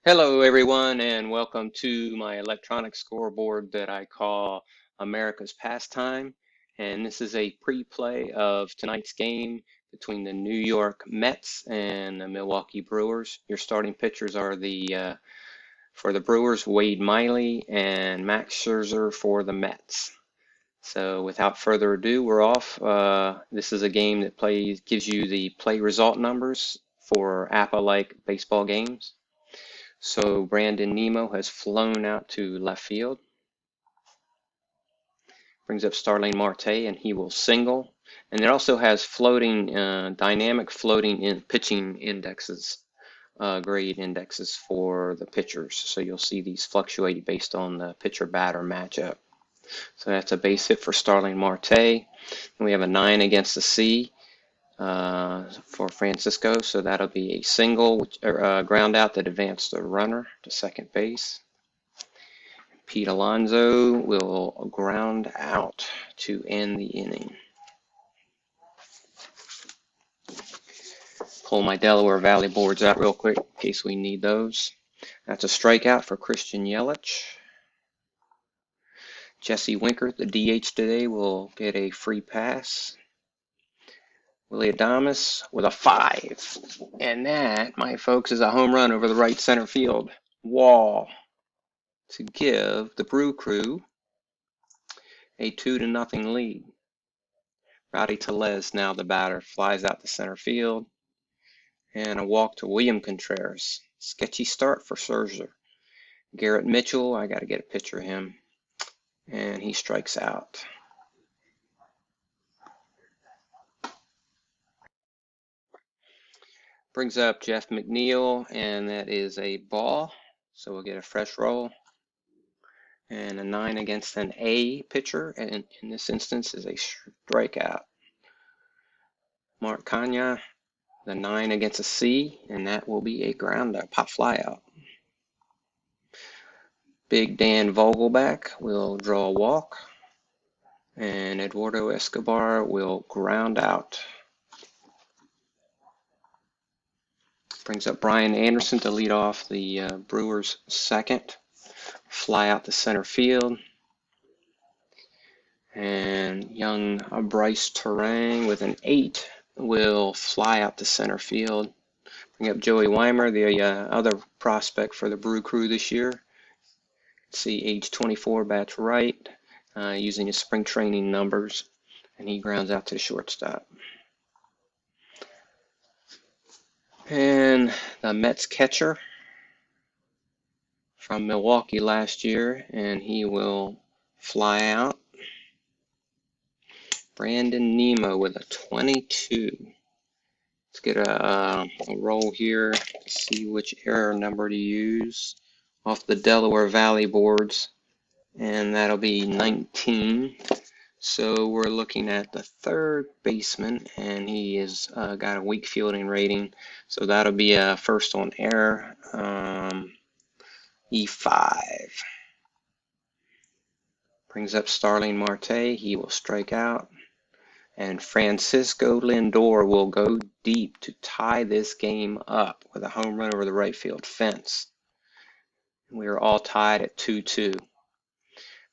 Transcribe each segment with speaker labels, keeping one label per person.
Speaker 1: Hello, everyone, and welcome to my electronic scoreboard that I call America's Pastime. And this is a pre-play of tonight's game between the New York Mets and the Milwaukee Brewers. Your starting pitchers are for the Brewers, Wade Miley and Max Scherzer for the Mets. So without further ado, we're off. This is a game that gives you the play result numbers for APA-like baseball games. So Brandon Nemo has flown out to left field. Brings up Starling Marte, and he will single. And it also has dynamic floating in pitching indexes, grade indexes for the pitchers. So you'll see these fluctuate based on the pitcher-batter matchup. So that's a base hit for Starling Marte. And we have a 9 against the C for Francisco, so that'll be a single ground out that advanced the runner to second base. Pete Alonso will ground out to end the inning. Pull my Delaware Valley boards out real quick in case we need those. That's a strikeout for Christian Yelich. Jesse Winker, the DH today, will get a free pass. Willie Adames with a 5. And that, my folks, is a home run over the right center field wall to give the Brew Crew a 2-0 lead. Rowdy Tellez, now the batter, flies out to center field. And a walk to William Contreras. Sketchy start for Scherzer. Garrett Mitchell, I got to get a picture of him. And he strikes out. Brings up Jeff McNeil, and that is a ball. So we'll get a fresh roll. And a 9 against an A pitcher, and in this instance is a strikeout. Mark Kanya, the 9 against a C, and that will be a grounder, pop fly out. Big Dan Vogelback will draw a walk, and Eduardo Escobar will ground out. Brings up Brian Anderson to lead off the Brewers' second. Fly out to center field. And young Bryce Terang with an 8 will fly out to center field. Bring up Joey Weimer, the other prospect for the Brew Crew this year. See, age 24, bats right, using his spring training numbers, and he grounds out to the shortstop. And the Mets catcher from Milwaukee last year, and he will fly out. Brandon Nemo with a 22. Let's get a roll here to see which error number to use off the Delaware Valley boards, and that'll be 19. So we're looking at the third baseman, and he has got a weak fielding rating, so that'll be a first on error, E5. Brings up Starling Marte, he will strike out, and Francisco Lindor will go deep to tie this game up with a home run over the right field fence. We are all tied at 2-2.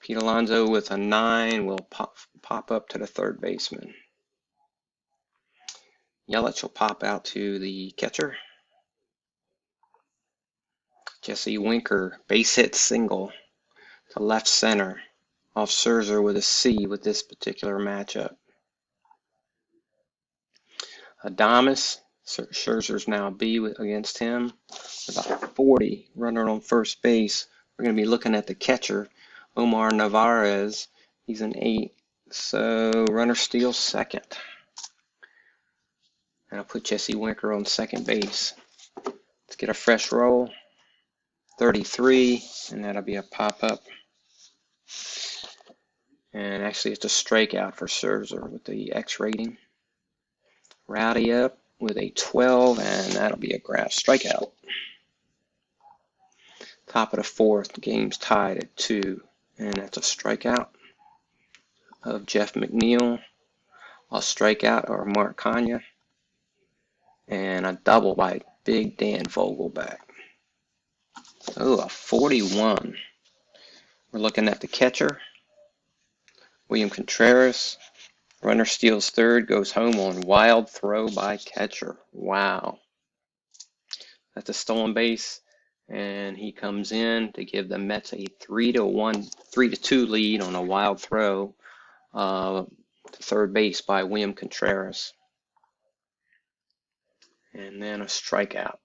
Speaker 1: Pete Alonso with a 9 will pop up to the third baseman. Yelich will pop out to the catcher. Jesse Winker, base hit single to left center off Scherzer with a C with this particular matchup. Adames, Scherzer's now B against him. About 40, runner on first base. We're going to be looking at the catcher, Omar Narvaez. He's an 8, so runner steals second. And I'll put Jesse Winker on second base. Let's get a fresh roll. 33, and that'll be a pop-up. And actually it's a strikeout for Scherzer with the X rating. Rowdy up with a 12, and that'll be a strikeout. Top of the fourth, the game's tied at 2, and that's a strikeout of Jeff McNeil, a strikeout or Mark Kanya, and a double by Big Dan Vogelback. Oh, a 41. We're looking at the catcher, William Contreras. Runner steals third, goes home on wild throw by catcher. Wow. That's a stolen base, and he comes in to give the Mets a 3-2 lead on a wild throw to third base by William Contreras. And then a strikeout.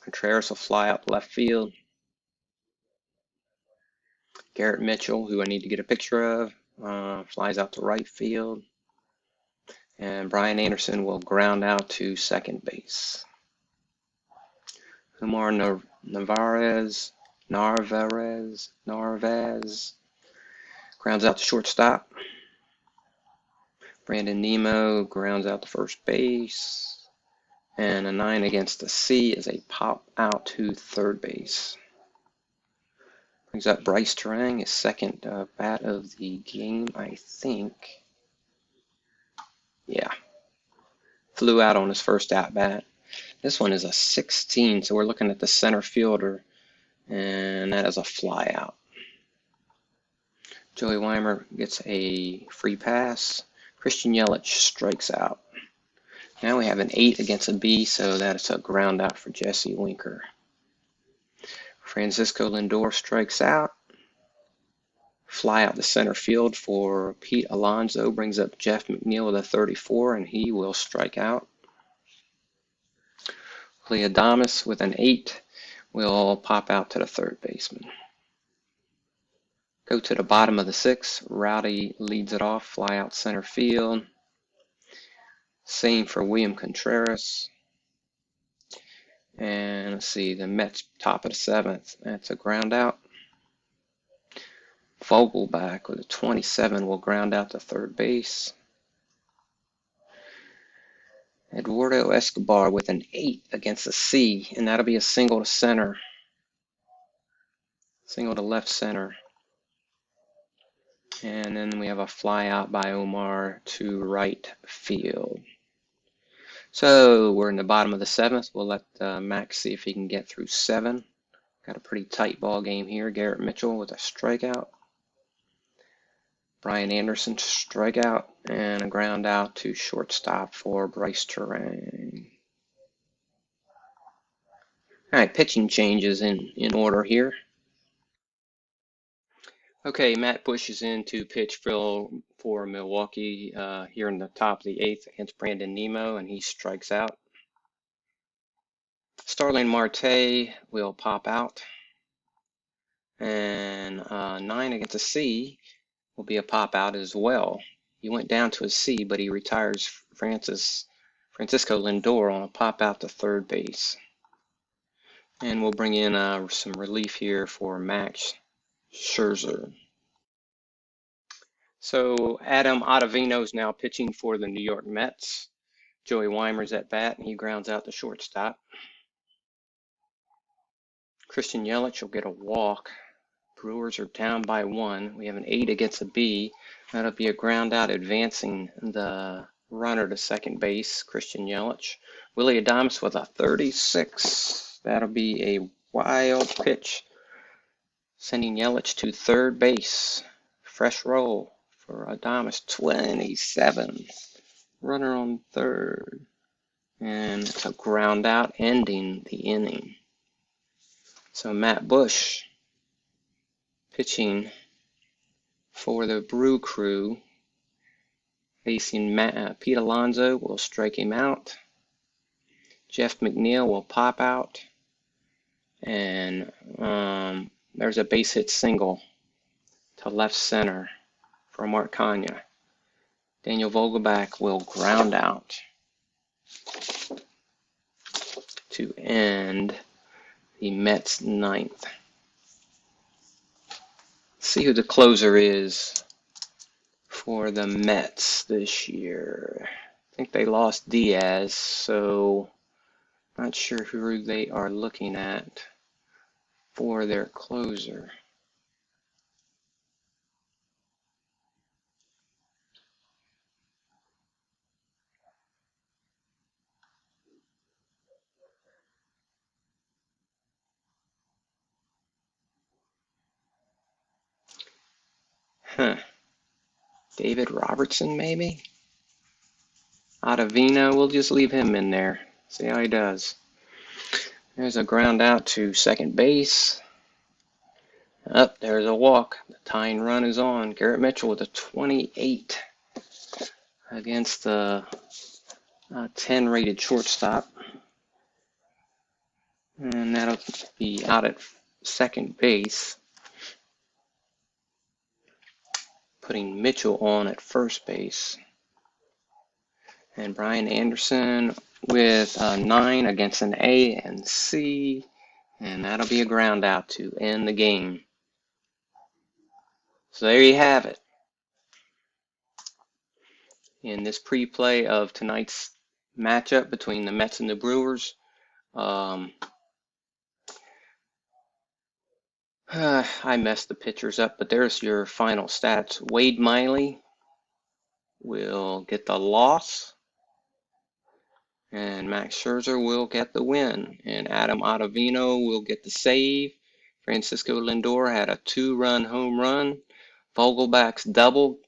Speaker 1: Contreras will fly out left field. Garrett Mitchell, who I need to get a picture of, flies out to right field. And Brian Anderson will ground out to second base. Umar Narvaez grounds out to shortstop. Brandon Nimmo grounds out to first base. And a 9 against the C is a pop out to third base. Brings up Bryce Terang, his second bat of the game, I think. Yeah. Flew out on his first at bat. This one is a 16, so we're looking at the center fielder, and that is a fly out. Joey Weimer gets a free pass. Christian Yelich strikes out. Now we have an 8 against a B, so that is a ground out for Jesse Winker. Francisco Lindor strikes out. Fly out to center field for Pete Alonso, brings up Jeff McNeil with a 34, and he will strike out. Adames with an 8 will pop out to the third baseman. Go to the bottom of the 6. Rowdy leads it off, fly out center field. Same for William Contreras. And let's see, the Mets top of the 7th. That's a ground out. Vogelback with a 27 will ground out to third base. Eduardo Escobar with an 8 against a C, and that'll be a single to center. Single to left center. And then we have a fly out by Omar to right field. So we're in the bottom of the 7th. We'll let Max see if he can get through 7. Got a pretty tight ball game here. Garrett Mitchell with a strikeout. Brian Anderson strikeout, and a ground out to shortstop for Bryce Terang. All right, pitching changes in order here. Okay, Matt Bush is in to pitch for Milwaukee here in the top of the 8th against Brandon Nimmo, and he strikes out. Starling Marte will pop out. And 9 against a C will be a pop out as well. He went down to a C, but he retires Francisco Lindor on a pop out to third base. And we'll bring in some relief here for Max Scherzer. So Adam Ottavino is now pitching for the New York Mets. Joey Weimer's at bat, and he grounds out the shortstop. Christian Yelich will get a walk. Brewers are down by 1. We have an 8 against a B. That'll be a ground out advancing the runner to second base, Christian Yelich. Willie Adames with a 36. That'll be a wild pitch, sending Yelich to third base. Fresh roll for Adames, 27. Runner on third. And it's a ground out ending the inning. So Matt Bush pitching for the Brew Crew, facing Pete Alonso, will strike him out. Jeff McNeil will pop out. And there's a base hit single to left center for Mark Kanya. Daniel Vogelback will ground out to end the Mets' 9th. See who the closer is for the Mets this year. I think they lost Diaz, so not sure who they are looking at for their closer. Huh. David Robertson, maybe? Ottavino, we'll just leave him in there. See how he does. There's a ground out to second base. Up, there's a walk. The tying run is on. Garrett Mitchell with a 28 against the 10 rated shortstop. And that'll be out at second base. Putting Mitchell on at first base. And Brian Anderson with a 9 against an A and C. And that'll be a ground out to end the game. So there you have it. In this pre-play of tonight's matchup between the Mets and the Brewers. I messed the pictures up, but there's your final stats. Wade Miley will get the loss, and Max Scherzer will get the win, and Adam Ottavino will get the save. Francisco Lindor had a 2-run home run. Vogelback's double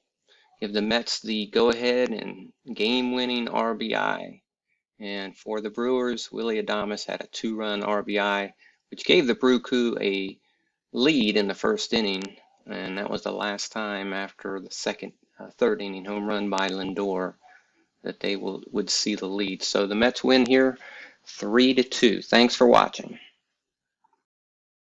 Speaker 1: give the Mets the go-ahead and game-winning RBI. And for the Brewers, Willy Adames had a 2-run RBI, which gave the Brew Crew a lead in the first inning, and that was the last time after the third inning home run by Lindor that they would see the lead. So the Mets win here 3-2. Thanks for watching.